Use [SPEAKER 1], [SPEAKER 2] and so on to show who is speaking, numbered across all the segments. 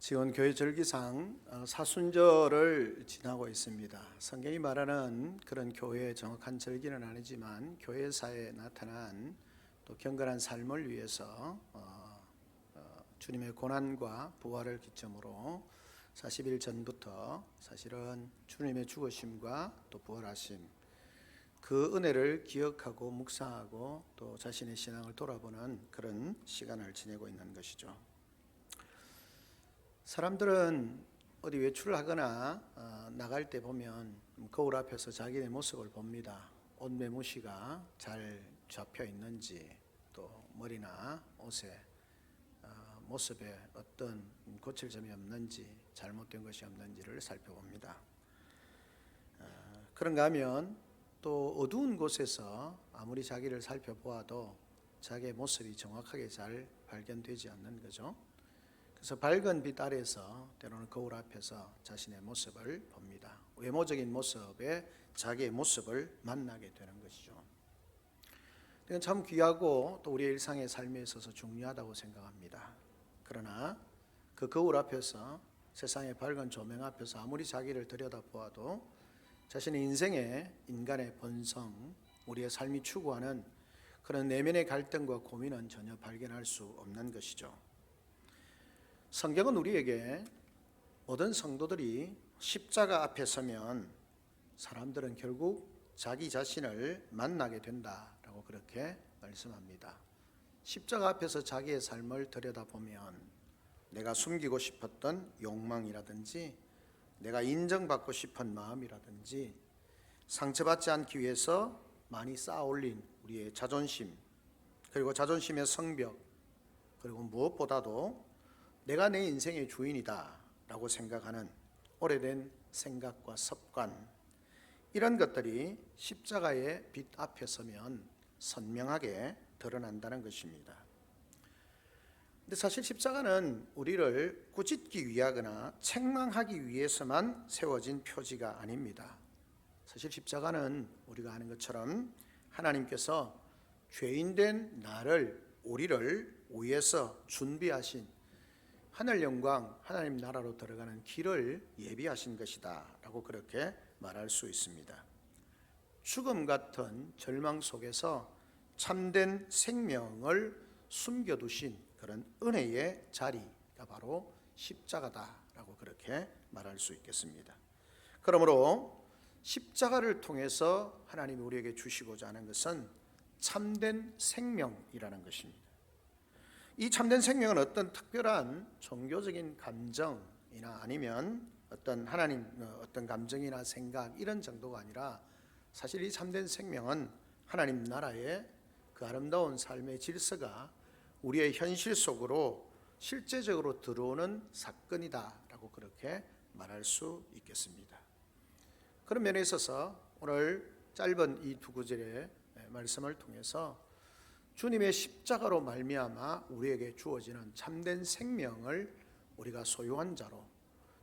[SPEAKER 1] 지금 교회 절기상 사순절을 지나고 있습니다. 성경이 말하는 그런 교회의 정확한 절기는 아니지만 교회사에 나타난 또 경건한 삶을 위해서 주님의 고난과 부활을 기점으로 40일 전부터 사실은 주님의 죽으심과 또 부활하심, 그 은혜를 기억하고 묵상하고 또 자신의 신앙을 돌아보는 그런 시간을 지내고 있는 것이죠. 사람들은 어디 외출을 하거나 나갈 때 보면 거울 앞에서 자기의 모습을 봅니다. 옷 매무시가 잘 잡혀 있는지, 또 머리나 옷에 모습에 어떤 고칠 점이 없는지, 잘못된 것이 없는지를 살펴봅니다. 그런가 하면 또 어두운 곳에서 아무리 자기를 살펴보아도 자기의 모습이 정확하게 잘 발견되지 않는 거죠. 그래서 밝은 빛 아래서 때로는 거울 앞에서 자신의 모습을 봅니다. 외모적인 모습에 자기의 모습을 만나게 되는 것이죠. 이건 참 귀하고 또 우리의 일상의 삶에 있어서 중요하다고 생각합니다. 그러나 그 거울 앞에서, 세상의 밝은 조명 앞에서 아무리 자기를 들여다보아도 자신의 인생의 인간의 본성, 우리의 삶이 추구하는 그런 내면의 갈등과 고민은 전혀 발견할 수 없는 것이죠. 성경은 우리에게 모든 성도들이 십자가 앞에 서면 사람들은 결국 자기 자신을 만나게 된다라고 그렇게 말씀합니다. 십자가 앞에서 자기의 삶을 들여다보면 내가 숨기고 싶었던 욕망이라든지, 내가 인정받고 싶은 마음이라든지, 상처받지 않기 위해서 많이 쌓아올린 우리의 자존심, 그리고 자존심의 성벽, 그리고 무엇보다도 내가 내 인생의 주인이다 라고 생각하는 오래된 생각과 습관, 이런 것들이 십자가의 빛 앞에 서면 선명하게 드러난다는 것입니다. 근데 사실 십자가는 우리를 꾸짖기 위하거나 책망하기 위해서만 세워진 표지가 아닙니다. 사실 십자가는 우리가 아는 것처럼 하나님께서 죄인된 나를, 우리를 위해서 준비하신 하늘 영광, 하나님 나라로 들어가는 길을 예비하신 것이다 라고 그렇게 말할 수 있습니다. 죽음 같은 절망 속에서 참된 생명을 숨겨두신 그런 은혜의 자리가 바로 십자가다 라고 그렇게 말할 수 있겠습니다. 그러므로 십자가를 통해서 하나님이 우리에게 주시고자 하는 것은 참된 생명이라는 것입니다. 이 참된 생명은 어떤 특별한 종교적인 감정이나 아니면 어떤 하나님, 어떤 감정이나 생각, 이런 정도가 아니라 사실 이 참된 생명은 하나님 나라의 그 아름다운 삶의 질서가 우리의 현실 속으로 실제적으로 들어오는 사건이다라고 그렇게 말할 수 있겠습니다. 그런 면에 있어서 오늘 짧은 이 두 구절의 말씀을 통해서 주님의 십자가로 말미암아 우리에게 주어지는 참된 생명을 우리가 소유한 자로,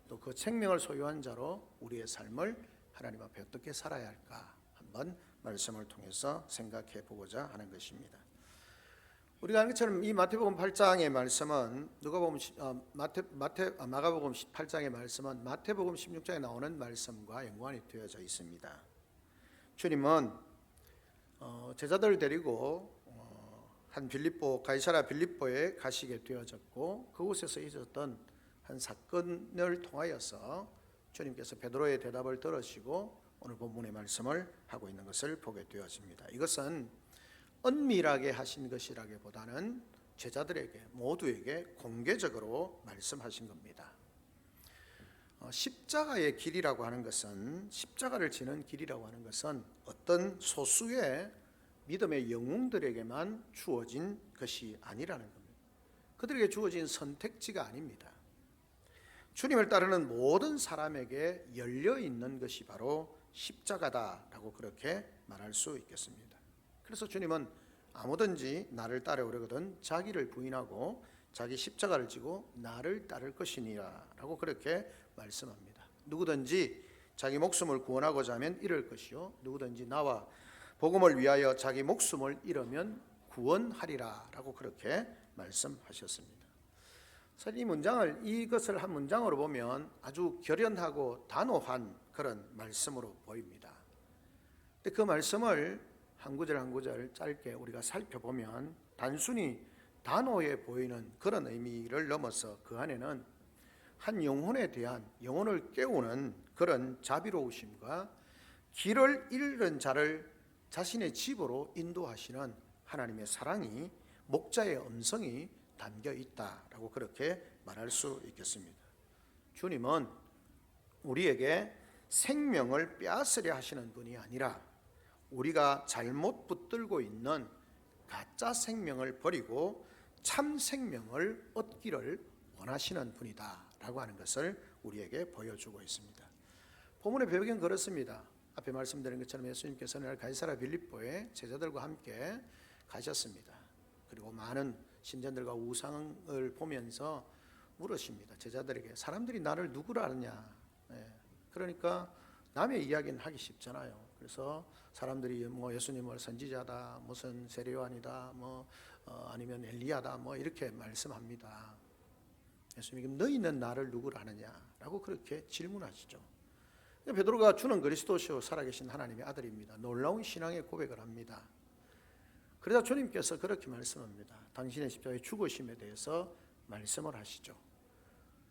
[SPEAKER 1] 또 그 생명을 소유한 자로 우리의 삶을 하나님 앞에 어떻게 살아야 할까 한번 말씀을 통해서 생각해 보고자 하는 것입니다. 우리가 아는 것처럼 이 마태복음 8장의 말씀은 마가복음 18장의 말씀은 마태복음 16장에 나오는 말씀과 연관이 되어져 있습니다. 주님은 제자들을 데리고 한 가이사랴 빌립보에 가시게 되어졌고, 그곳에서 있었던 한 사건을 통하여서 주님께서 베드로의 대답을 들으시고 오늘 본문의 말씀을 하고 있는 것을 보게 되어집니다. 이것은 은밀하게 하신 것이라기보다는 제자들에게 모두에게 공개적으로 말씀하신 겁니다. 십자가의 길이라고 하는 것은, 십자가를 지는 길이라고 하는 것은 어떤 소수의 믿음의 영웅들에게만 주어진 것이 아니라는 겁니다. 그들에게 주어진 선택지가 아닙니다. 주님을 따르는 모든 사람에게 열려있는 것이 바로 십자가다라고 그렇게 말할 수 있겠습니다. 그래서 주님은 아무든지 나를 따라오려거든 자기를 부인하고 자기 십자가를 지고 나를 따를 것이니라 라고 그렇게 말씀합니다. 누구든지 자기 목숨을 구원하고자 하면 잃을 것이요, 누구든지 나와 복음을 위하여 자기 목숨을 잃으면 구원하리라 라고 그렇게 말씀하셨습니다. 사실 이것을 한 문장으로 보면 아주 결연하고 단호한 그런 말씀으로 보입니다. 근데 그 말씀을 한 구절 한 구절 짧게 우리가 살펴보면 단순히 단호해 보이는 그런 의미를 넘어서 그 안에는 한 영혼에 대한 영혼을 깨우는 그런 자비로우심과 길을 잃은 자를 자신의 집으로 인도하시는 하나님의 사랑이, 목자의 음성이 담겨 있다라고 그렇게 말할 수 있겠습니다. 주님은 우리에게 생명을 빼앗으려 하시는 분이 아니라 우리가 잘못 붙들고 있는 가짜 생명을 버리고 참 생명을 얻기를 원하시는 분이다라고 하는 것을 우리에게 보여주고 있습니다. 본문의 배경은 그렇습니다. 앞에 말씀드린 것처럼 예수님께서는 가이사랴 빌립보에 제자들과 함께 가셨습니다. 그리고 많은 신전들과 우상을 보면서 물으십니다. 제자들에게 사람들이 나를 누구라 하느냐. 그러니까 남의 이야기는 하기 쉽잖아요. 그래서 사람들이 예수님을 선지자다, 무슨 세례요한이다, 아니면 엘리야다, 이렇게 말씀합니다. 예수님이 너희는 나를 누구라 하느냐라고 그렇게 질문하시죠. 베드로가 주는 그리스도시요 살아계신 하나님의 아들입니다. 놀라운 신앙의 고백을 합니다. 그러자 주님께서 그렇게 말씀합니다. 당신의 십자가의 죽으심에 대해서 말씀을 하시죠.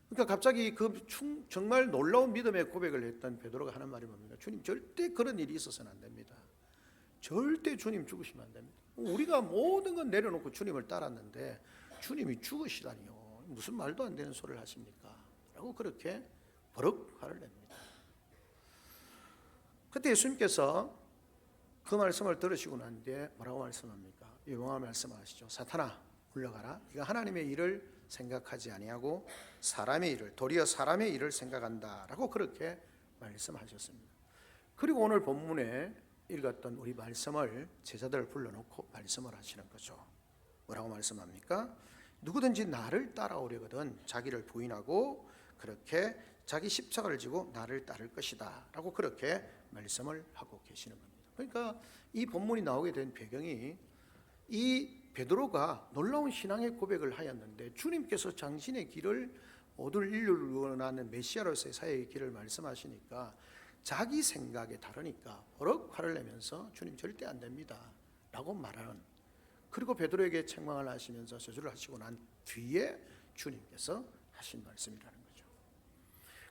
[SPEAKER 1] 그러니까 갑자기 그 정말 놀라운 믿음의 고백을 했던 베드로가 하는 말이 뭡니까? 주님, 절대 그런 일이 있어서는 안 됩니다. 절대 주님 죽으시면 안 됩니다. 우리가 모든 건 내려놓고 주님을 따랐는데 주님이 죽으시다니요, 무슨 말도 안 되는 소리를 하십니까? 라고 그렇게 버럭 화를 냅니다. 그때 예수님께서 그 말씀을 들으시고 난 뒤에 뭐라고 말씀합니까? 유명한 말씀하시죠. 사탄아, 물러가라. 네가 하나님의 일을 생각하지 아니하고 사람의 일을, 도리어 사람의 일을 생각한다라고 그렇게 말씀하셨습니다. 그리고 오늘 본문에 읽었던 우리 말씀을 제자들을 불러놓고 말씀을 하시는 거죠. 뭐라고 말씀합니까? 누구든지 나를 따라오려거든 자기를 부인하고 그렇게 자기 십자가를 지고 나를 따를 것이다 라고 그렇게 말씀을 하고 계시는 겁니다. 그러니까 이 본문이 나오게 된 배경이 이 베드로가 놀라운 신앙의 고백을 하였는데 주님께서 당신의 길을 모든 인류를 원하는 메시아로서의 사역의 길을 말씀하시니까 자기 생각에 다르니까 버럭 화를 내면서 주님 절대 안 됩니다 라고 말하는, 그리고 베드로에게 책망을 하시면서 저주를 하시고 난 뒤에 주님께서 하신 말씀이라는 거죠.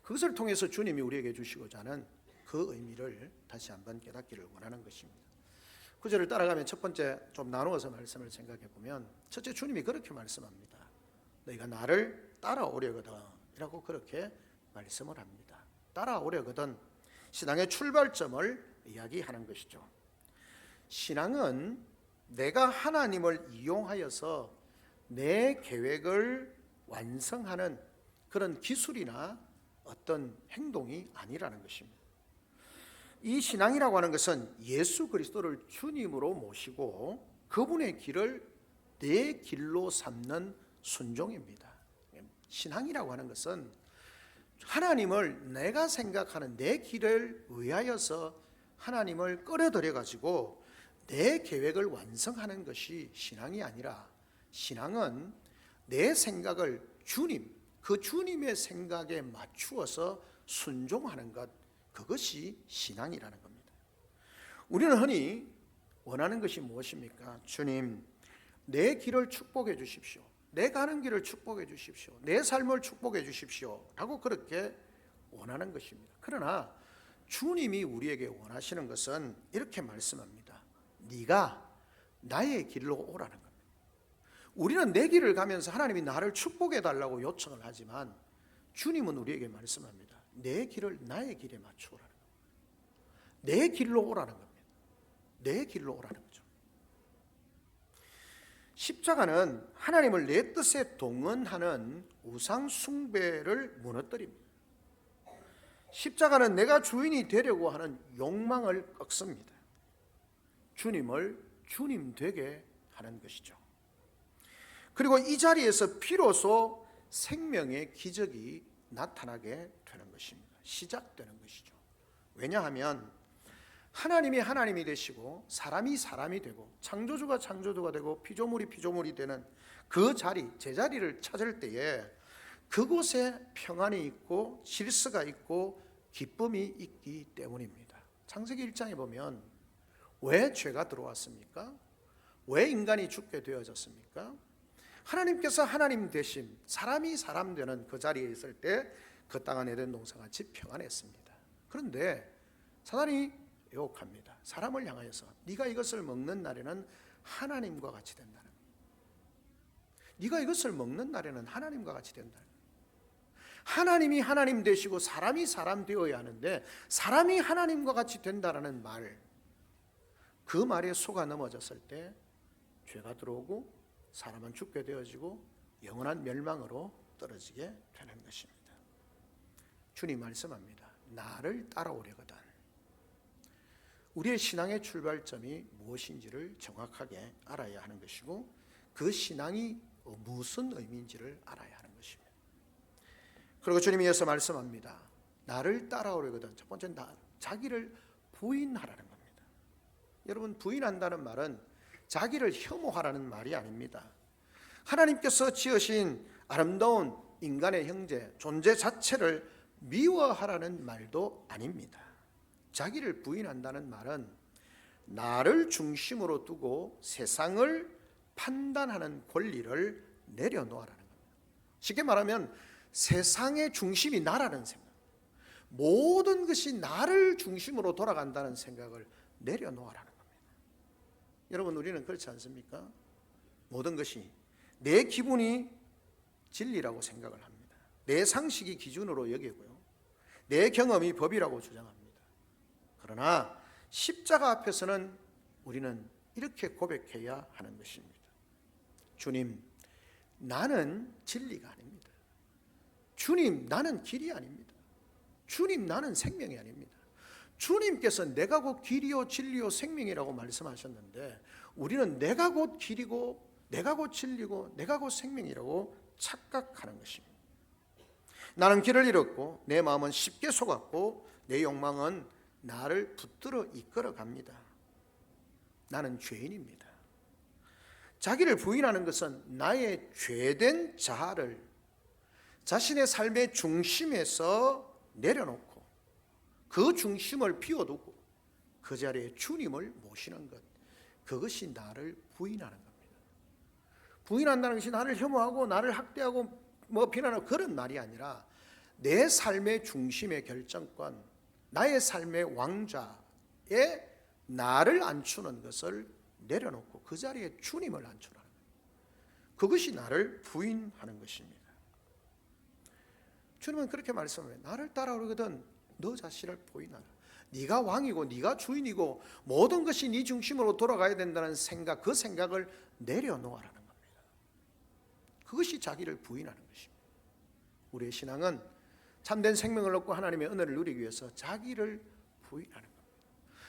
[SPEAKER 1] 그것을 통해서 주님이 우리에게 주시고자 하는 그 의미를 다시 한번 깨닫기를 원하는 것입니다. 구절을 따라가면 첫 번째 좀 나누어서 말씀을 생각해 보면, 첫째 주님이 그렇게 말씀합니다. 너희가 나를 따라오려거든 이라고 그렇게 말씀을 합니다. 따라오려거든, 신앙의 출발점을 이야기하는 것이죠. 신앙은 내가 하나님을 이용하여서 내 계획을 완성하는 그런 기술이나 어떤 행동이 아니라는 것입니다. 이 신앙이라고 하는 것은 예수 그리스도를 주님으로 모시고 그분의 길을 내 길로 삼는 순종입니다. 신앙이라고 하는 것은 하나님을 내가 생각하는 내 길을 위하여서 하나님을 끌어들여 가지고 내 계획을 완성하는 것이 신앙이 아니라, 신앙은 내 생각을 그 주님의 생각에 맞추어서 순종하는 것, 그것이 신앙이라는 겁니다. 우리는 흔히 원하는 것이 무엇입니까? 주님, 내 길을 축복해 주십시오. 내 가는 길을 축복해 주십시오. 내 삶을 축복해 주십시오 라고 그렇게 원하는 것입니다. 그러나 주님이 우리에게 원하시는 것은 이렇게 말씀합니다. 네가 나의 길로 오라는 겁니다. 우리는 내 길을 가면서 하나님이 나를 축복해 달라고 요청을 하지만 주님은 우리에게 말씀합니다. 내 길을 나의 길에 맞추라는 겁니다. 내 길로 오라는 겁니다. 내 길로 오라는 거죠. 십자가는 하나님을 내 뜻에 동원하는 우상 숭배를 무너뜨립니다. 십자가는 내가 주인이 되려고 하는 욕망을 꺾습니다. 주님을 주님 되게 하는 것이죠. 그리고 이 자리에서 비로소 생명의 기적이 나타나게 되는 것입니다. 시작되는 것이죠. 왜냐하면 하나님이 하나님이 되시고 사람이 사람이 되고 창조주가 창조주가 되고 피조물이 피조물이 되는 그 자리, 제자리를 찾을 때에 그곳에 평안이 있고 질서가 있고 기쁨이 있기 때문입니다. 창세기 1장에 보면 왜 죄가 들어왔습니까? 왜 인간이 죽게 되어졌습니까? 하나님께서 하나님 되심, 사람이 사람 되는 그 자리에 있을 때 그 땅은 에덴 동산같이 평안했습니다. 그런데 사단이 유혹합니다. 사람을 향하여서 네가 이것을 먹는 날에는 하나님과 같이 된다는, 네가 이것을 먹는 날에는 하나님과 같이 된다. 하나님이 하나님 되시고 사람이 사람 되어야 하는데 사람이 하나님과 같이 된다는 말, 그 말에 속아 넘어졌을 때 죄가 들어오고 사람은 죽게 되어지고 영원한 멸망으로 떨어지게 되는 것입니다. 주님 말씀합니다. 나를 따라오려거든. 우리의 신앙의 출발점이 무엇인지를 정확하게 알아야 하는 것이고 그 신앙이 무슨 의미인지를 알아야 하는 것입니다. 그리고 주님이 이어서 말씀합니다. 나를 따라오려거든. 첫 번째는 자기를 부인하라는 겁니다. 여러분, 부인한다는 말은 자기를 혐오하라는 말이 아닙니다. 하나님께서 지으신 아름다운 인간의 형제, 존재 자체를 미워하라는 말도 아닙니다. 자기를 부인한다는 말은 나를 중심으로 두고 세상을 판단하는 권리를 내려놓으라는 겁니다. 쉽게 말하면 세상의 중심이 나라는 생각, 모든 것이 나를 중심으로 돌아간다는 생각을 내려놓으라는 겁니다. 여러분, 우리는 그렇지 않습니까? 모든 것이 내 기분이 진리라고 생각을 합니다. 내 상식이 기준으로 여기고요, 내 경험이 법이라고 주장합니다. 그러나 십자가 앞에서는 우리는 이렇게 고백해야 하는 것입니다. 주님, 나는 진리가 아닙니다. 주님, 나는 길이 아닙니다. 주님, 나는 생명이 아닙니다. 주님께서 내가 곧 길이요 진리요 생명이라고 말씀하셨는데 우리는 내가 곧 길이고 내가 곧 진리고 내가 곧 생명이라고 착각하는 것입니다. 나는 길을 잃었고 내 마음은 쉽게 속았고 내 욕망은 나를 붙들어 이끌어 갑니다. 나는 죄인입니다. 자기를 부인하는 것은 나의 죄된 자아를 자신의 삶의 중심에서 내려놓고 그 중심을 비워두고 그 자리에 주님을 모시는 것, 그것이 나를 부인하는 겁니다. 부인한다는 것이 나를 혐오하고 나를 학대하고 비난하고 그런 말이 아니라 내 삶의 중심의 결정권, 나의 삶의 왕좌에 나를 앉추는 것을 내려놓고 그 자리에 주님을 앉추라는 거예요. 그것이 나를 부인하는 것입니다. 주님은 그렇게 말씀해요. 나를 따라오거든 너 자신을 부인하라. 네가 왕이고 네가 주인이고 모든 것이 네 중심으로 돌아가야 된다는 생각, 그 생각을 내려놓으라는 겁니다. 그것이 자기를 부인하는 것입니다. 우리의 신앙은 참된 생명을 얻고 하나님의 은혜를 누리기 위해서 자기를 부인하는 겁니다.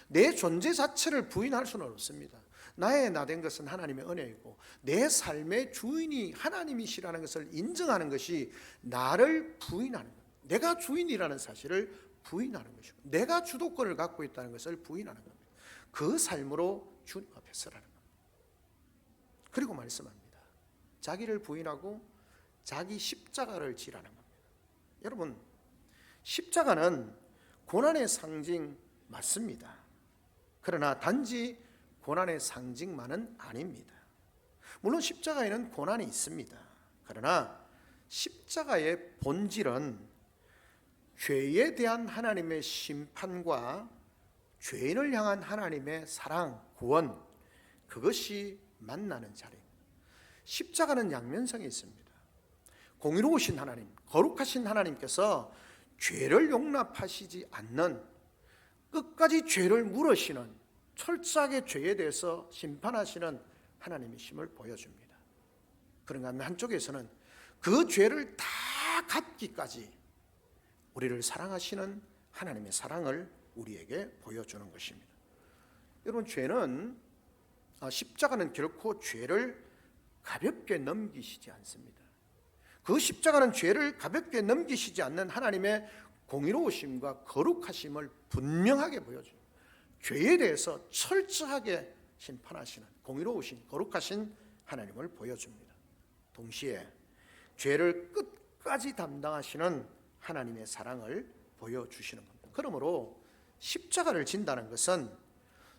[SPEAKER 1] 내 존재 자체를 부인할 수는 없습니다. 나의 나된 것은 하나님의 은혜이고 내 삶의 주인이 하나님이시라는 것을 인정하는 것이 나를 부인하는 것, 내가 주인이라는 사실을 부인하는 것이고 내가 주도권을 갖고 있다는 것을 부인하는 겁니다. 그 삶으로 주님 앞에 서라는 겁니다. 그리고 말씀합니다. 자기를 부인하고 자기 십자가를 지라는 겁니다. 여러분, 십자가는 고난의 상징 맞습니다. 그러나 단지 고난의 상징만은 아닙니다. 물론 십자가에는 고난이 있습니다. 그러나 십자가의 본질은 죄에 대한 하나님의 심판과 죄인을 향한 하나님의 사랑, 구원, 그것이 만나는 자리입니다. 십자가는 양면성이 있습니다. 공의로우신 하나님, 거룩하신 하나님께서 죄를 용납하시지 않는, 끝까지 죄를 물으시는, 철저하게 죄에 대해서 심판하시는 하나님이심을 보여줍니다. 그런가 하면 한쪽에서는 그 죄를 다 갚기까지 우리를 사랑하시는 하나님의 사랑을 우리에게 보여주는 것입니다. 여러분, 십자가는 결코 죄를 가볍게 넘기시지 않습니다. 그 십자가는 죄를 가볍게 넘기시지 않는 하나님의 공의로우심과 거룩하심을 분명하게 보여줍니다. 죄에 대해서 철저하게 심판하시는 공의로우신 거룩하신 하나님을 보여줍니다. 동시에 죄를 끝까지 담당하시는 하나님의 사랑을 보여주시는 겁니다. 그러므로 십자가를 진다는 것은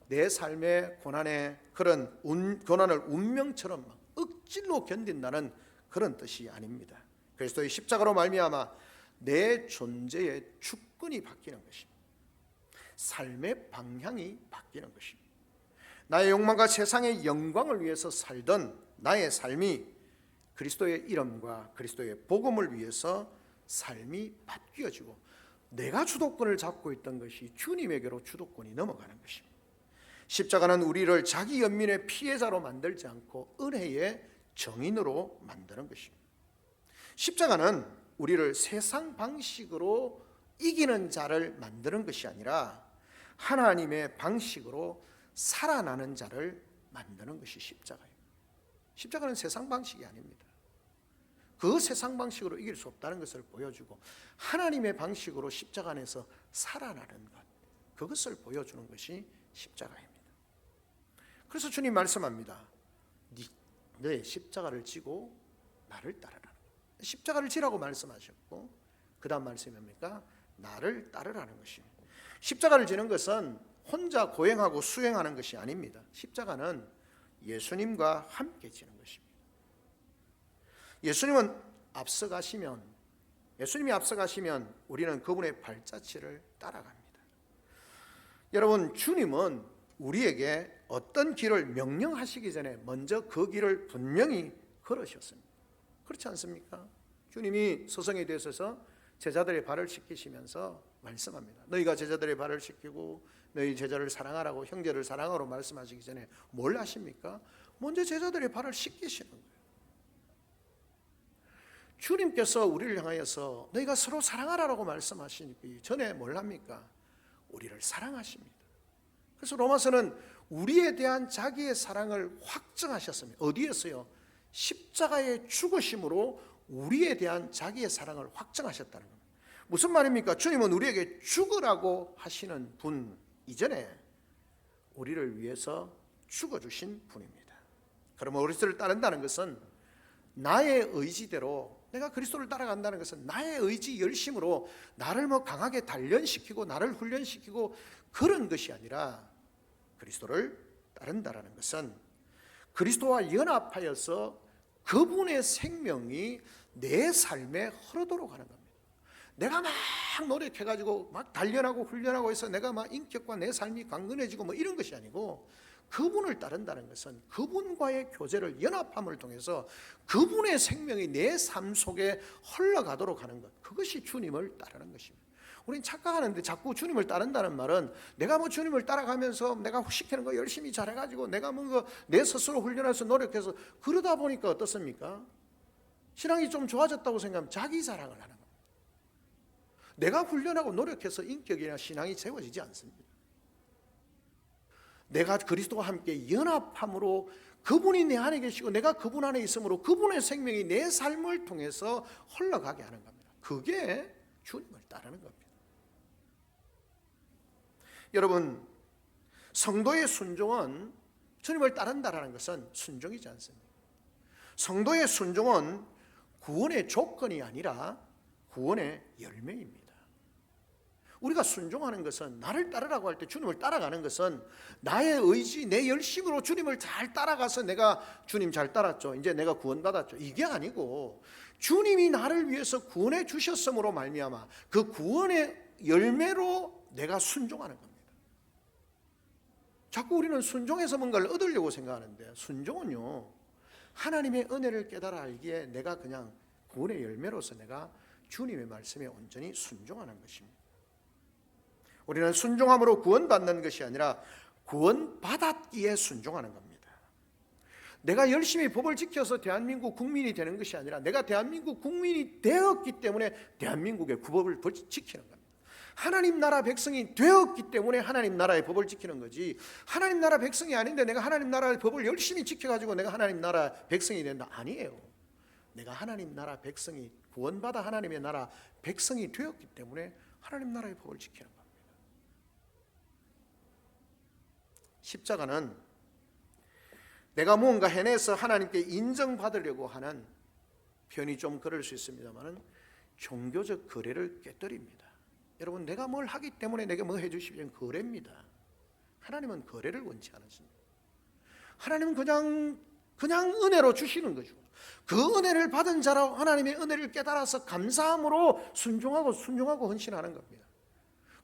[SPEAKER 1] 내 삶의 고난의 그런 고난을 운명처럼 억지로 견딘다는 그런 뜻이 아닙니다. 그리스도의 십자가로 말미암아 내 존재의 주권이 바뀌는 것입니다. 삶의 방향이 바뀌는 것입니다. 나의 욕망과 세상의 영광을 위해서 살던 나의 삶이 그리스도의 이름과 그리스도의 복음을 위해서 삶이 바뀌어지고 내가 주도권을 잡고 있던 것이 주님에게로 주도권이 넘어가는 것입니다. 십자가는 우리를 자기 연민의 피해자로 만들지 않고 은혜의 정인으로 만드는 것입니다. 십자가는 우리를 세상 방식으로 이기는 자를 만드는 것이 아니라 하나님의 방식으로 살아나는 자를 만드는 것이 십자가예요. 십자가는 세상 방식이 아닙니다. 그 세상 방식으로 이길 수 없다는 것을 보여주고 하나님의 방식으로 십자가 안에서 살아나는 것, 그것을 보여주는 것이 십자가입니다. 그래서 주님 말씀합니다. 네 십자가를 지고 나를 따르라. 십자가를 지라고 말씀하셨고 그 다음 말씀이 뭡니까? 나를 따르라는 것입니다. 십자가를 지는 것은 혼자 고행하고 수행하는 것이 아닙니다. 십자가는 예수님과 함께 지는 것입니다. 예수님이 앞서가시면 우리는 그분의 발자취를 따라갑니다. 여러분, 주님은 우리에게 어떤 길을 명령하시기 전에 먼저 그 길을 분명히 걸으셨습니다. 그렇지 않습니까? 주님이 서성에 대해서 제자들의 발을 씻기시면서 말씀합니다. 너희가 제자들의 발을 씻기고 너희 제자를 사랑하라고, 형제를 사랑하라고 말씀하시기 전에 뭘 하십니까? 먼저 제자들의 발을 씻기시는 거예요. 주님께서 우리를 향하여서 너희가 서로 사랑하라고 말씀하시기 전에 뭘 합니까? 우리를 사랑하십니다. 그래서 로마서는 우리에 대한 자기의 사랑을 확증하셨습니다. 어디에서요? 십자가의 죽으심으로 우리에 대한 자기의 사랑을 확증하셨다는 겁니다. 무슨 말입니까? 주님은 우리에게 죽으라고 하시는 분 이전에 우리를 위해서 죽어주신 분입니다. 그러면 그리스도를 따른다는 것은 나의 의지대로, 내가 그리스도를 따라간다는 것은 나의 의지 열심으로 나를 강하게 단련시키고 나를 훈련시키고 그런 것이 아니라, 그리스도를 따른다는 것은 그리스도와 연합하여서 그분의 생명이 내 삶에 흐르도록 하는 겁니다. 내가 막 노력해가지고 막 단련하고 훈련하고 해서 내가 막 인격과 내 삶이 강건해지고 이런 것이 아니고, 그분을 따른다는 것은 그분과의 교제를, 연합함을 통해서 그분의 생명이 내 삶 속에 흘러가도록 하는 것, 그것이 주님을 따르는 것입니다. 우리는 착각하는데 자꾸 주님을 따른다는 말은 내가 주님을 따라가면서 내가 시키는 거 열심히 잘해가지고 내가 내 스스로 훈련해서 노력해서 그러다 보니까 어떻습니까? 신앙이 좀 좋아졌다고 생각하면 자기 자랑을 하는 겁니다. 내가 훈련하고 노력해서 인격이나 신앙이 세워지지 않습니다. 내가 그리스도와 함께 연합함으로 그분이 내 안에 계시고 내가 그분 안에 있으므로 그분의 생명이 내 삶을 통해서 흘러가게 하는 겁니다. 그게 주님을 따르는 겁니다. 여러분, 성도의 순종은, 주님을 따른다는 것은 순종이지 않습니다. 성도의 순종은 구원의 조건이 아니라 구원의 열매입니다. 우리가 순종하는 것은, 나를 따르라고 할 때 주님을 따라가는 것은 나의 의지, 내 열심으로 주님을 잘 따라가서 내가 주님 잘 따랐죠, 이제 내가 구원받았죠, 이게 아니고 주님이 나를 위해서 구원해 주셨음으로 말미암아 그 구원의 열매로 내가 순종하는 겁니다. 자꾸 우리는 순종해서 뭔가를 얻으려고 생각하는데, 순종은요, 하나님의 은혜를 깨달아 알기에 내가 그냥 구원의 열매로서 내가 주님의 말씀에 온전히 순종하는 것입니다. 우리는 순종함으로 구원받는 것이 아니라 구원받았기에 순종하는 겁니다. 내가 열심히 법을 지켜서 대한민국 국민이 되는 것이 아니라 내가 대한민국 국민이 되었기 때문에 대한민국의 법을 지키는 겁니다. 하나님 나라 백성이 되었기 때문에 하나님 나라의 법을 지키는 거지, 하나님 나라 백성이 아닌데 내가 하나님 나라의 법을 열심히 지켜가지고 내가 하나님 나라 백성이 된다, 아니에요. 내가 하나님 나라 백성이, 구원받아 하나님의 나라 백성이 되었기 때문에 하나님 나라의 법을 지키는 겁니다. 십자가는 내가 무언가 해내서 하나님께 인정받으려고 하는 표현이 좀 그럴 수 있습니다만은 종교적 거래를 깨뜨립니다. 여러분, 내가 뭘 하기 때문에 내가 뭐 해주십시오, 거래입니다. 하나님은 거래를 원치 않으십니다. 하나님은 그냥 은혜로 주시는 거죠. 그 은혜를 받은 자로 하나님의 은혜를 깨달아서 감사함으로 순종하고 헌신하는 겁니다.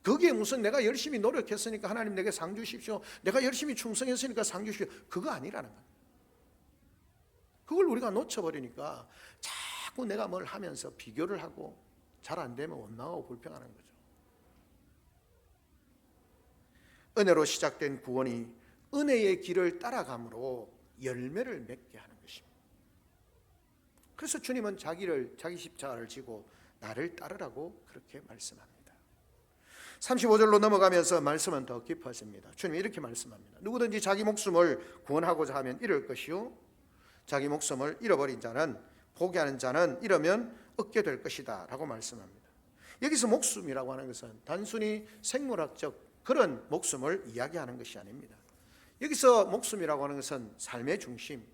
[SPEAKER 1] 거기에 무슨 내가 열심히 노력했으니까 하나님 내게 상 주십시오, 내가 열심히 충성했으니까 상 주십시오, 그거 아니라는 겁니다. 그걸 우리가 놓쳐버리니까 자꾸 내가 뭘 하면서 비교를 하고 잘 안 되면 원망하고 불평하는 거죠. 은혜로 시작된 구원이 은혜의 길을 따라감으로 열매를 맺게 하는 것입니다. 그래서 주님은 자기 십자가를 지고 나를 따르라고 그렇게 말씀합니다. 35절로 넘어가면서 말씀은 더 깊어집니다. 주님이 이렇게 말씀합니다. 누구든지 자기 목숨을 구원하고자 하면 잃을 것이요, 자기 목숨을 잃어버린 자는, 포기하는 자는 잃으면 얻게 될 것이다 라고 말씀합니다. 여기서 목숨이라고 하는 것은 단순히 생물학적 그런 목숨을 이야기하는 것이 아닙니다. 여기서 목숨이라고 하는 것은 삶의 중심,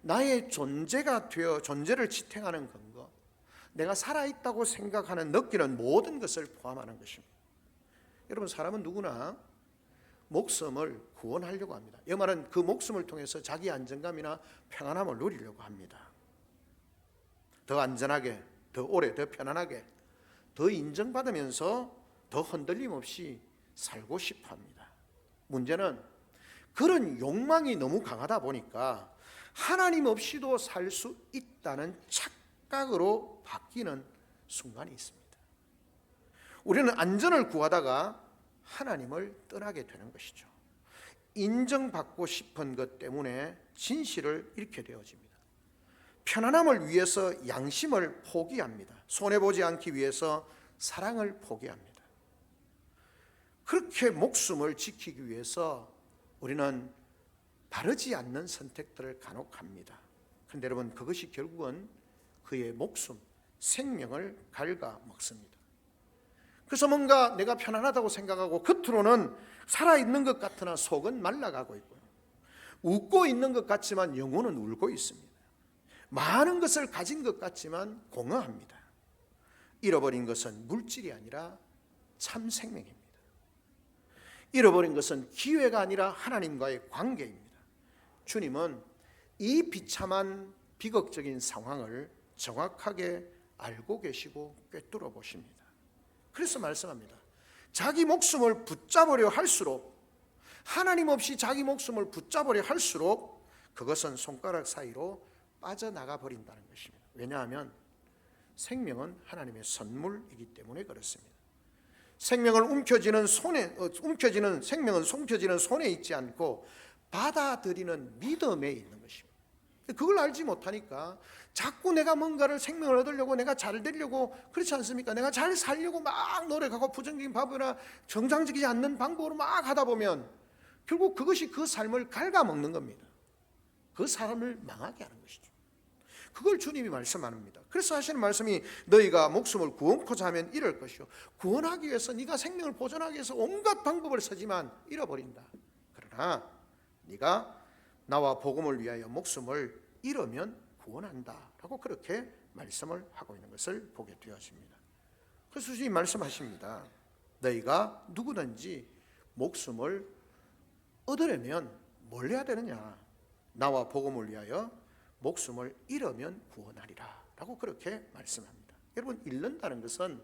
[SPEAKER 1] 나의 존재가 되어 존재를 지탱하는 근거, 내가 살아있다고 생각하는, 느끼는 모든 것을 포함하는 것입니다. 여러분, 사람은 누구나 목숨을 구원하려고 합니다. 이 말은 그 목숨을 통해서 자기 안정감이나 평안함을 누리려고 합니다. 더 안전하게, 더 오래, 더 편안하게, 더 인정받으면서 더 흔들림 없이 살고 싶어 합니다. 문제는 그런 욕망이 너무 강하다 보니까 하나님 없이도 살 수 있다는 착각으로 바뀌는 순간이 있습니다. 우리는 안전을 구하다가 하나님을 떠나게 되는 것이죠. 인정받고 싶은 것 때문에 진실을 잃게 되어집니다. 편안함을 위해서 양심을 포기합니다. 손해보지 않기 위해서 사랑을 포기합니다. 그렇게 목숨을 지키기 위해서 우리는 바르지 않는 선택들을 간혹 합니다. 그런데 여러분, 그것이 결국은 그의 목숨, 생명을 갉아먹습니다. 그래서 뭔가 내가 편안하다고 생각하고 겉으로는 살아있는 것 같으나 속은 말라가고 있고요, 웃고 있는 것 같지만 영혼은 울고 있습니다. 많은 것을 가진 것 같지만 공허합니다. 잃어버린 것은 물질이 아니라 참 생명입니다. 잃어버린 것은 기회가 아니라 하나님과의 관계입니다. 주님은 이 비참한 비극적인 상황을 정확하게 알고 계시고 꿰뚫어 보십니다. 그래서 말씀합니다. 자기 목숨을 붙잡으려 할수록, 하나님 없이 자기 목숨을 붙잡으려 할수록 그것은 손가락 사이로 빠져나가 버린다는 것입니다. 왜냐하면 생명은 하나님의 선물이기 때문에 그렇습니다. 생명을 움켜쥐는 생명은 숨겨지는 손에 있지 않고 받아들이는 믿음에 있는 것입니다. 그걸 알지 못하니까 자꾸 내가 뭔가를, 생명을 얻으려고, 내가 잘 되려고, 그렇지 않습니까? 내가 잘 살려고 막 노력하고 부정적인 방법이나 정상적이지 않는 방법으로 막 하다 보면 결국 그것이 그 삶을 갉아먹는 겁니다. 그 사람을 망하게 하는 것이죠. 그걸 주님이 말씀합니다. 그래서 하시는 말씀이 너희가 목숨을 구원코자 하면 잃을 것이요, 구원하기 위해서, 네가 생명을 보존하기 위해서 온갖 방법을 쓰지만 잃어버린다. 그러나 네가 나와 복음을 위하여 목숨을 잃으면 구원한다 라고 그렇게 말씀을 하고 있는 것을 보게 되어집니다. 그래서 주님이 말씀하십니다. 너희가 누구든지 목숨을 얻으려면 뭘 해야 되느냐, 나와 복음을 위하여 목숨을 잃으면 구원하리라 라고 그렇게 말씀합니다. 여러분, 잃는다는 것은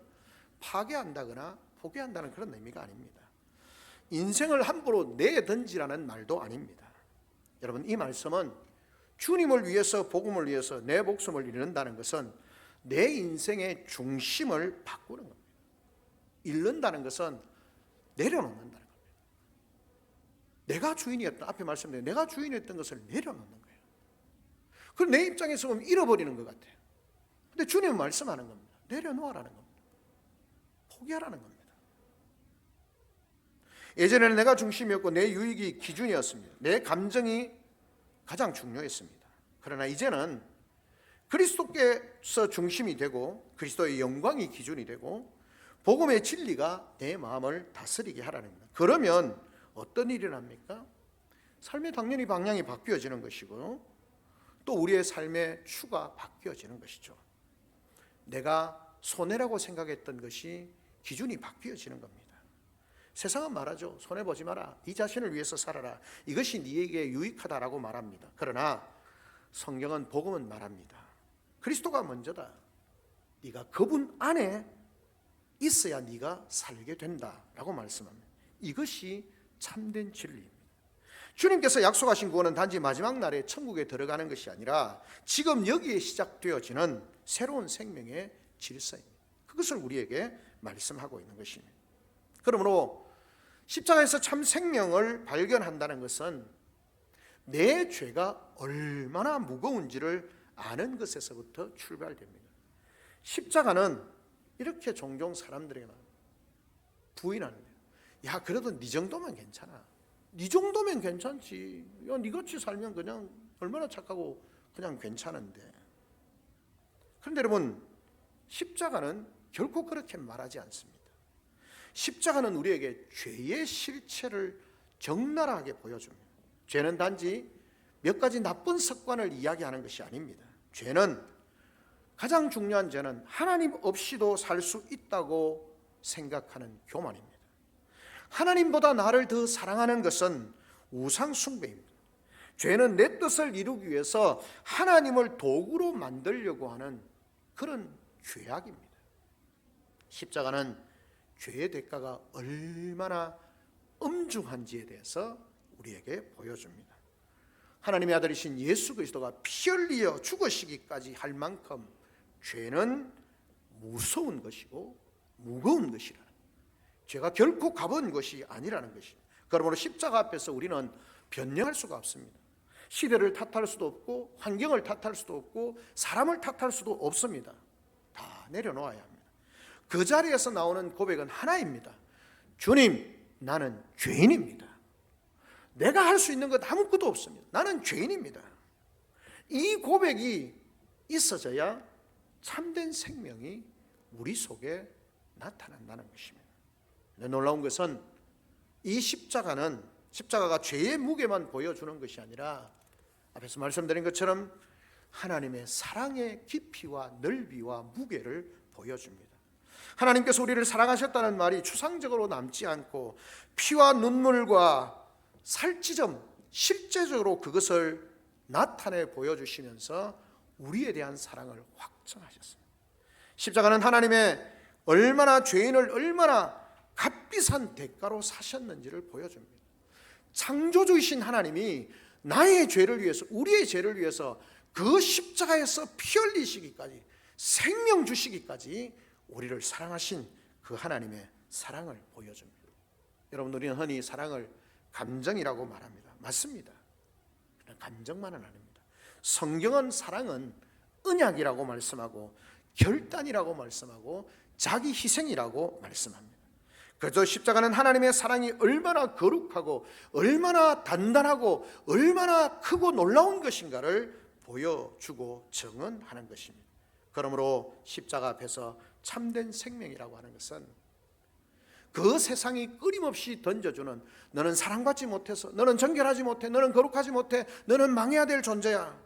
[SPEAKER 1] 파괴한다거나 포기한다는 그런 의미가 아닙니다. 인생을 함부로 내던지라는 말도 아닙니다. 여러분, 이 말씀은 주님을 위해서, 복음을 위해서 내 목숨을 잃는다는 것은 내 인생의 중심을 바꾸는 겁니다. 잃는다는 것은 내려놓는다는 겁니다. 내가 주인이었던, 앞에 말씀드린 내가 주인이었던 것을 내려놓는 거예요. 그럼 내 입장에서 보면 잃어버리는 것 같아요. 근데 주님은 말씀하는 겁니다. 내려놓으라는 겁니다. 포기하라는 겁니다. 예전에는 내가 중심이었고 내 유익이 기준이었습니다. 내 감정이 가장 중요했습니다. 그러나 이제는 그리스도께서 중심이 되고 그리스도의 영광이 기준이 되고 복음의 진리가 내 마음을 다스리게 하라는 겁니다. 그러면 어떤 일이 납니까? 삶의 당연히 방향이 바뀌어지는 것이고요, 또 우리의 삶의 추가 바뀌어지는 것이죠. 내가 손해라고 생각했던 것이 기준이 바뀌어지는 겁니다. 세상은 말하죠. 손해보지 마라. 네 자신을 위해서 살아라. 이것이 네에게 유익하다라고 말합니다. 그러나 성경은, 복음은 말합니다. 그리스도가 먼저다. 네가 그분 안에 있어야 네가 살게 된다라고 말씀합니다. 이것이 참된 진리입니다. 주님께서 약속하신 구원은 단지 마지막 날에 천국에 들어가는 것이 아니라 지금 여기에 시작되어지는 새로운 생명의 질서입니다. 그것을 우리에게 말씀하고 있는 것입니다. 그러므로 십자가에서 참 생명을 발견한다는 것은 내 죄가 얼마나 무거운지를 아는 것에서부터 출발됩니다. 십자가는 이렇게 종종 사람들에게 부인하는 거예요. 야, 그래도 네 정도면 괜찮아. 네 정도면 괜찮지. 야, 네 같이 살면 그냥 얼마나 착하고 그냥 괜찮은데. 그런데 여러분, 십자가는 결코 그렇게 말하지 않습니다. 십자가는 우리에게 죄의 실체를 적나라하게 보여줍니다. 죄는 단지 몇 가지 나쁜 습관을 이야기하는 것이 아닙니다. 죄는, 가장 중요한 죄는 하나님 없이도 살 수 있다고 생각하는 교만입니다. 하나님보다 나를 더 사랑하는 것은 우상 숭배입니다. 죄는 내 뜻을 이루기 위해서 하나님을 도구로 만들려고 하는 그런 죄악입니다. 십자가는 죄의 대가가 얼마나 엄중한지에 대해서 우리에게 보여줍니다. 하나님의 아들이신 예수 그리스도가 피 흘려 죽으시기까지 할 만큼 죄는 무서운 것이고 무거운 것이라는, 죄가 결코 가벼운 것이 아니라는 것입니다. 그러므로 십자가 앞에서 우리는 변명할 수가 없습니다. 시대를 탓할 수도 없고 환경을 탓할 수도 없고 사람을 탓할 수도 없습니다. 다 내려놓아야 합니다. 그 자리에서 나오는 고백은 하나입니다. 주님, 나는 죄인입니다. 내가 할 수 있는 것 아무것도 없습니다. 나는 죄인입니다. 이 고백이 있어져야 참된 생명이 우리 속에 나타난다는 것입니다. 놀라운 것은 이 십자가가 죄의 무게만 보여주는 것이 아니라 앞에서 말씀드린 것처럼 하나님의 사랑의 깊이와 넓이와 무게를 보여줍니다. 하나님께서 우리를 사랑하셨다는 말이 추상적으로 남지 않고 피와 눈물과 살찌점, 실제적으로 그것을 나타내 보여주시면서 우리에 대한 사랑을 확증하셨습니다. 십자가는 하나님의 얼마나 죄인을 얼마나 값비싼 대가로 사셨는지를 보여줍니다. 창조주이신 하나님이 나의 죄를 위해서, 우리의 죄를 위해서 그 십자가에서 피 흘리시기까지, 생명 주시기까지 우리를 사랑하신 그 하나님의 사랑을 보여줍니다. 여러분, 우리는 흔히 사랑을 감정이라고 말합니다. 맞습니다. 그냥 감정만은 아닙니다. 성경은 사랑은 언약이라고 말씀하고 결단이라고 말씀하고 자기 희생이라고 말씀합니다. 그래서 십자가는 하나님의 사랑이 얼마나 거룩하고 얼마나 단단하고 얼마나 크고 놀라운 것인가를 보여주고 증언하는 것입니다. 그러므로 십자가 앞에서 참된 생명이라고 하는 것은 그 세상이 끊임없이 던져주는, 너는 사랑받지 못해서, 너는 정결하지 못해, 너는 거룩하지 못해, 너는 망해야 될 존재야,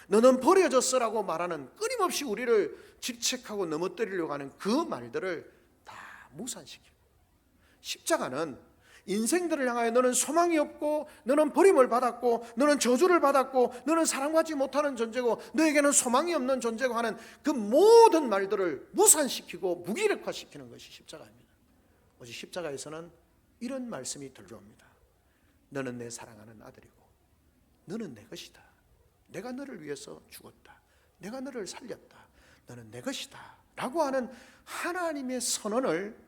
[SPEAKER 1] 너는 버려졌어라고 말하는, 끊임없이 우리를 질책하고 넘어뜨리려고 하는 그 말들을 다 무산시키고, 십자가는 인생들을 향하여 너는 소망이 없고, 너는 버림을 받았고, 너는 저주를 받았고, 너는 사랑받지 못하는 존재고, 너에게는 소망이 없는 존재고 하는 그 모든 말들을 무산시키고 무기력화시키는 것이 십자가입니다. 오직 십자가에서는 이런 말씀이 들려옵니다. 너는 내 사랑하는 아들이고 너는 내 것이다. 내가 너를 위해서 죽었다. 내가 너를 살렸다. 너는 내 것이다 라고 하는 하나님의 선언을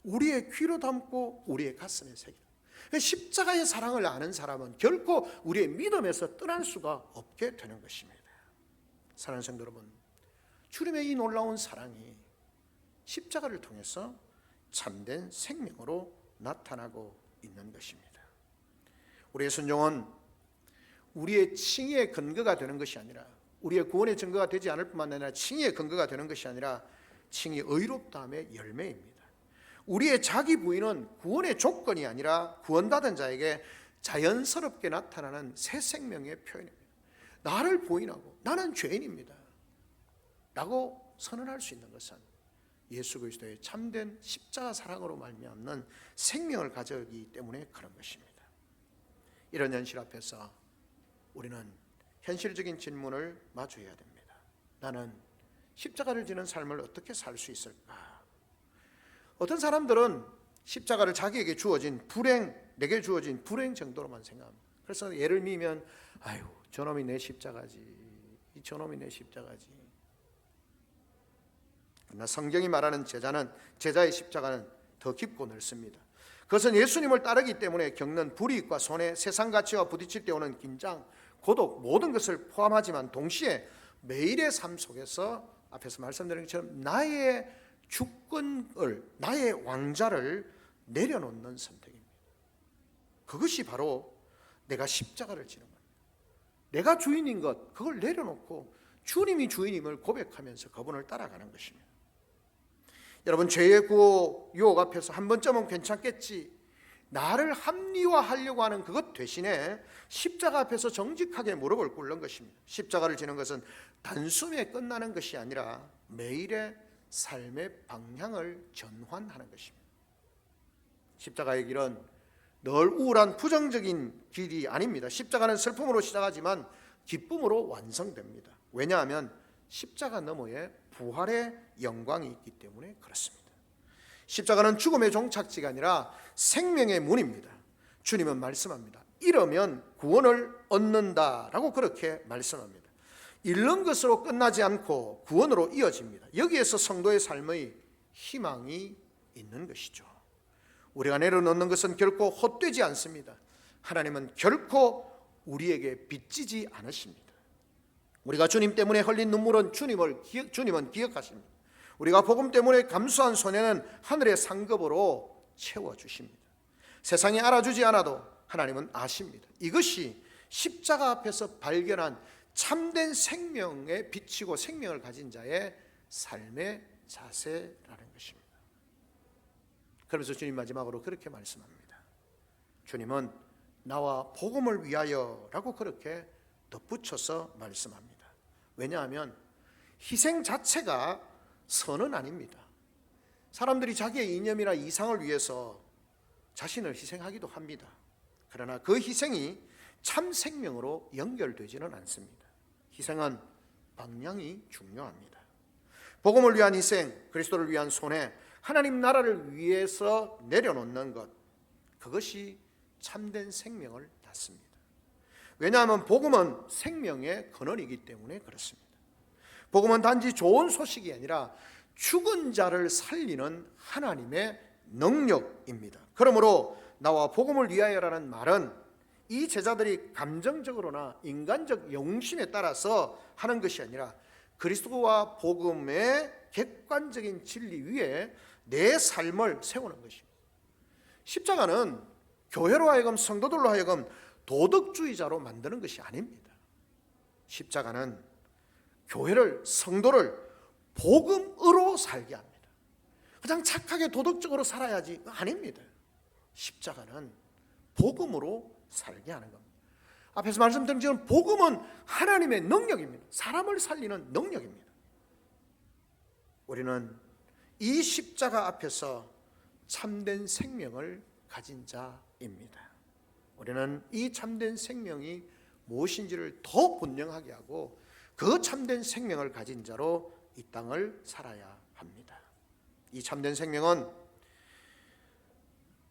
[SPEAKER 1] 우리의 귀로 담고 우리의 가슴에 새깁니다. 십자가의 사랑을 아는 사람은 결코 우리의 믿음에서 떠날 수가 없게 되는 것입니다. 사랑하는 성도 여러분, 주님의 이 놀라운 사랑이 십자가를 통해서 참된 생명으로 나타나고 있는 것입니다. 우리의 순종은 우리의 칭의의 근거가 되는 것이 아니라, 우리의 구원의 증거가 되지 않을 뿐만 아니라 칭의의 근거가 되는 것이 아니라 칭의 의롭다함의 열매입니다. 우리의 자기 부인은 구원의 조건이 아니라 구원받은 자에게 자연스럽게 나타나는 새 생명의 표현입니다. 나를 부인하고 나는 죄인입니다 라고 선언할 수 있는 것은 예수 그리스도의 참된 십자가 사랑으로 말미암는 생명을 가졌기 때문에 그런 것입니다. 이런 현실 앞에서 우리는 현실적인 질문을 마주해야 됩니다. 나는 십자가를 지는 삶을 어떻게 살 수 있을까? 어떤 사람들은 십자가를 자기에게 주어진 불행, 내게 주어진 불행 정도로만 생각합니다. 그래서 예를 미면 아유 저놈이 내 십자가지, 이 저놈이 내 십자가지. 그러나 성경이 말하는 제자의 십자가는 더 깊고 넓습니다. 그것은 예수님을 따르기 때문에 겪는 불이익과 손해, 세상 가치와 부딪힐 때 오는 긴장, 고독, 모든 것을 포함하지만 동시에 매일의 삶 속에서 앞에서 말씀드린 것처럼 나의 주권을, 나의 왕좌를 내려놓는 선택입니다. 그것이 바로 내가 십자가를 지는 겁니다. 내가 주인인 것, 그걸 내려놓고 주님이 주인임을 고백하면서 그분을 따라가는 것입니다. 여러분, 죄의 구호 유혹 앞에서 한 번쯤은 괜찮겠지, 나를 합리화하려고 하는 그것 대신에 십자가 앞에서 정직하게 무릎을 꿇는 것입니다. 십자가를 지는 것은 단숨에 끝나는 것이 아니라 매일의 삶의 방향을 전환하는 것입니다. 십자가의 길은 늘 우울한 부정적인 길이 아닙니다. 십자가는 슬픔으로 시작하지만 기쁨으로 완성됩니다. 왜냐하면 십자가 너머에 부활의 영광이 있기 때문에 그렇습니다. 십자가는 죽음의 종착지가 아니라 생명의 문입니다. 주님은 말씀합니다. 이러면 구원을 얻는다라고 그렇게 말씀합니다. 잃는 것으로 끝나지 않고 구원으로 이어집니다. 여기에서 성도의 삶의 희망이 있는 것이죠. 우리가 내려놓는 것은 결코 헛되지 않습니다. 하나님은 결코 우리에게 빚지지 않으십니다. 우리가 주님 때문에 흘린 눈물은 주님은 기억하십니다. 우리가 복음 때문에 감수한 손해는 하늘의 상급으로 채워주십니다. 세상이 알아주지 않아도 하나님은 아십니다. 이것이 십자가 앞에서 발견한 참된 생명에 비치고 생명을 가진 자의 삶의 자세라는 것입니다. 그래서 주님 마지막으로 그렇게 말씀합니다. 주님은 나와 복음을 위하여라고 그렇게 덧붙여서 말씀합니다. 왜냐하면 희생 자체가 선은 아닙니다. 사람들이 자기의 이념이나 이상을 위해서 자신을 희생하기도 합니다. 그러나 그 희생이 참 생명으로 연결되지는 않습니다. 희생은 방향이 중요합니다. 복음을 위한 희생, 그리스도를 위한 손해, 하나님 나라를 위해서 내려놓는 것, 그것이 참된 생명을 낳습니다. 왜냐하면 복음은 생명의 근원이기 때문에 그렇습니다. 복음은 단지 좋은 소식이 아니라 죽은 자를 살리는 하나님의 능력입니다. 그러므로 나와 복음을 위하여라는 말은 이 제자들이 감정적으로나 인간적 영심에 따라서 하는 것이 아니라 그리스도와 복음의 객관적인 진리 위에 내 삶을 세우는 것입니다. 십자가는 교회로 하여금, 성도들로 하여금 도덕주의자로 만드는 것이 아닙니다. 십자가는 교회를, 성도를 복음으로 살게 합니다. 그냥 착하게 도덕적으로 살아야지, 아닙니다. 십자가는 복음으로 살게 하는 겁니다. 앞에서 말씀드린 것처럼 복음은 하나님의 능력입니다. 사람을 살리는 능력입니다. 우리는 이 십자가 앞에서 참된 생명을 가진 자입니다. 우리는 이 참된 생명이 무엇인지를 더 분명하게 하고 그 참된 생명을 가진 자로 이 땅을 살아야 합니다. 이 참된 생명은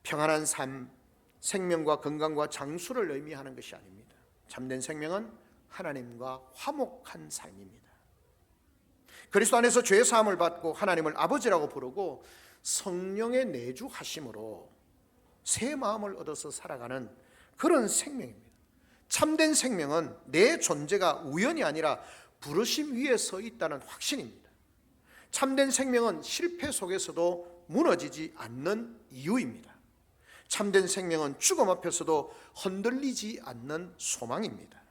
[SPEAKER 1] 평안한 삶, 생명과 건강과 장수를 의미하는 것이 아닙니다. 참된 생명은 하나님과 화목한 삶입니다. 그리스도 안에서 죄 사함을 받고 하나님을 아버지라고 부르고 성령의 내주하심으로 새 마음을 얻어서 살아가는 그런 생명입니다. 참된 생명은 내 존재가 우연이 아니라 부르심 위에 서 있다는 확신입니다. 참된 생명은 실패 속에서도 무너지지 않는 이유입니다. 참된 생명은 죽음 앞에서도 흔들리지 않는 소망입니다.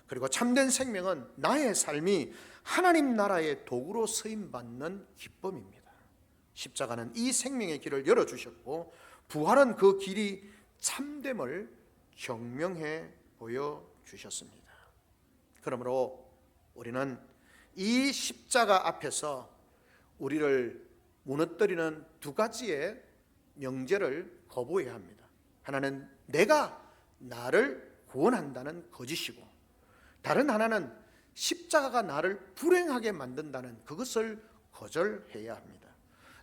[SPEAKER 1] 그리고 참된 생명은 나의 삶이 하나님 나라의 도구로 쓰임받는 기쁨입니다. 십자가는 이 생명의 길을 열어주셨고 부활은 그 길이 참됨을 경명해 보여주셨습니다. 그러므로 우리는 이 십자가 앞에서 우리를 무너뜨리는 두 가지의 명제를 거부해야 합니다. 하나는 내가 나를 구원한다는 거짓이고, 다른 하나는 십자가가 나를 불행하게 만든다는 그것을 거절해야 합니다.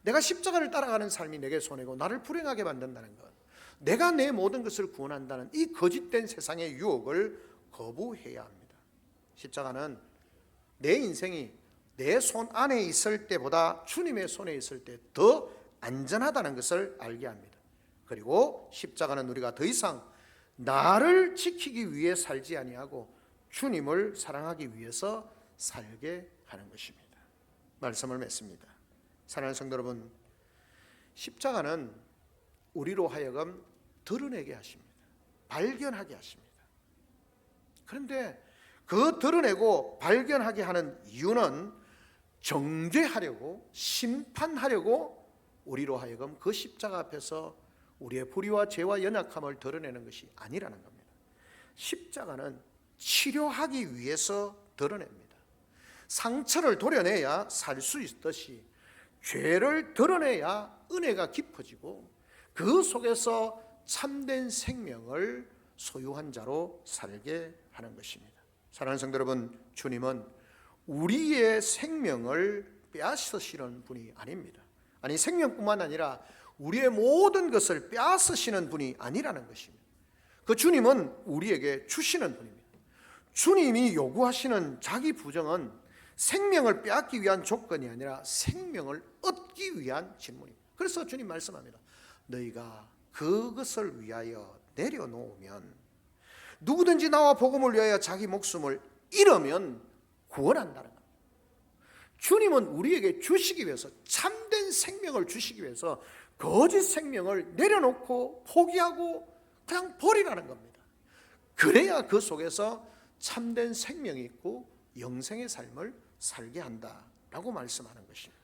[SPEAKER 1] 내가 십자가를 따라가는 삶이 내게 손해고 나를 불행하게 만든다는 것, 내가 내 모든 것을 구원한다는 이 거짓된 세상의 유혹을 거부해야 합니다. 십자가는 내 인생이 내 손 안에 있을 때보다 주님의 손에 있을 때 더 안전하다는 것을 알게 합니다. 그리고 십자가는 우리가 더 이상 나를 지키기 위해 살지 아니하고 주님을 사랑하기 위해서 살게 하는 것입니다. 말씀을 맺습니다. 사랑하는 성도 여러분, 십자가는 우리로 하여금 드러내게 하십니다. 발견하게 하십니다. 그런데 그 드러내고 발견하게 하는 이유는 정죄하려고, 심판하려고 우리로 하여금 그 십자가 앞에서 우리의 불의와 죄와 연약함을 드러내는 것이 아니라는 겁니다. 십자가는 치료하기 위해서 드러냅니다. 상처를 도려내야 살 수 있듯이 죄를 드러내야 은혜가 깊어지고 그 속에서 참된 생명을 소유한 자로 살게 하는 것입니다. 사랑하는 성도 여러분, 주님은 우리의 생명을 빼앗으시는 분이 아닙니다. 아니, 생명뿐만 아니라 우리의 모든 것을 빼앗으시는 분이 아니라는 것입니다. 그 주님은 우리에게 주시는 분입니다. 주님이 요구하시는 자기 부정은 생명을 빼앗기 위한 조건이 아니라 생명을 얻기 위한 질문입니다. 그래서 주님 말씀합니다. 너희가 그것을 위하여 내려놓으면, 누구든지 나와 복음을 위하여 자기 목숨을 잃으면 구원한다는 겁니다. 주님은 우리에게 주시기 위해서, 참된 생명을 주시기 위해서 거짓 생명을 내려놓고 포기하고 그냥 버리라는 겁니다. 그래야 그 속에서 참된 생명이 있고 영생의 삶을 살게 한다라고 말씀하는 것입니다.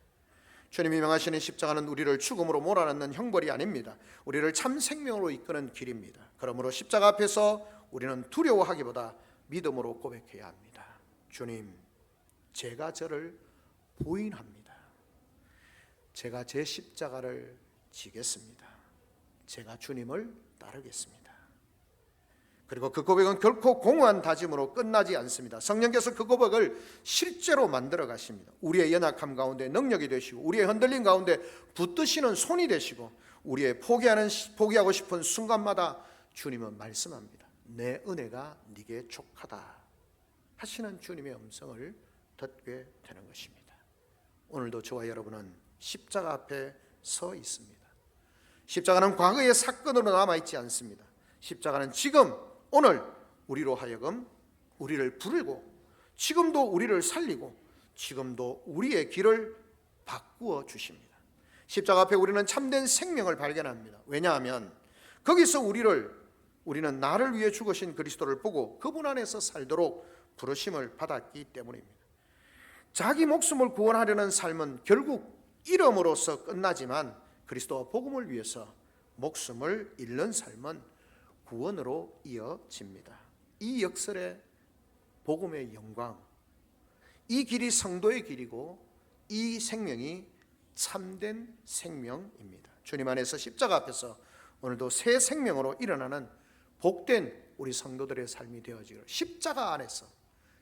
[SPEAKER 1] 주님이 명하시는 십자가는 우리를 죽음으로 몰아넣는 형벌이 아닙니다. 우리를 참 생명으로 이끄는 길입니다. 그러므로 십자가 앞에서 우리는 두려워하기보다 믿음으로 고백해야 합니다. 주님, 제가 저를 부인합니다. 제가 제 십자가를 지겠습니다. 제가 주님을 따르겠습니다. 그리고 그 고백은 결코 공허한 다짐으로 끝나지 않습니다. 성령께서 그 고백을 실제로 만들어 가십니다. 우리의 연약함 가운데 능력이 되시고, 우리의 흔들림 가운데 붙드시는 손이 되시고, 우리의 포기하고 싶은 순간마다 주님은 말씀합니다. 내 은혜가 네게 족하다 하시는 주님의 음성을 듣게 되는 것입니다. 오늘도 저와 여러분은 십자가 앞에 서 있습니다. 십자가는 과거의 사건으로 남아있지 않습니다. 십자가는 지금, 오늘 우리로 하여금 우리를 부르고, 지금도 우리를 살리고, 지금도 우리의 길을 바꾸어 주십니다. 십자가 앞에 우리는 참된 생명을 발견합니다. 왜냐하면 거기서 우리는 나를 위해 죽으신 그리스도를 보고 그분 안에서 살도록 부르심을 받았기 때문입니다. 자기 목숨을 구원하려는 삶은 결국 잃음으로써 끝나지만, 그리스도와 복음을 위해서 목숨을 잃는 삶은 구원으로 이어집니다. 이 역설의 복음의 영광, 이 길이 성도의 길이고 이 생명이 참된 생명입니다. 주님 안에서 십자가 앞에서 오늘도 새 생명으로 일어나는 복된 우리 성도들의 삶이 되어지기를, 십자가 안에서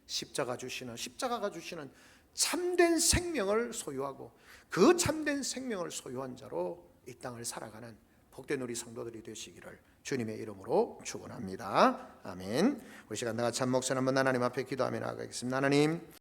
[SPEAKER 1] 십자가가 주시는 참된 생명을 소유하고 그 참된 생명을 소유한 자로 이 땅을 살아가는 복된 우리 성도들이 되시기를 주님의 이름으로 축원합니다. 아멘. 우리 시간 다 같이 한 목소리 한번 하나님 앞에 기도하며 나아가겠습니다. 하나님,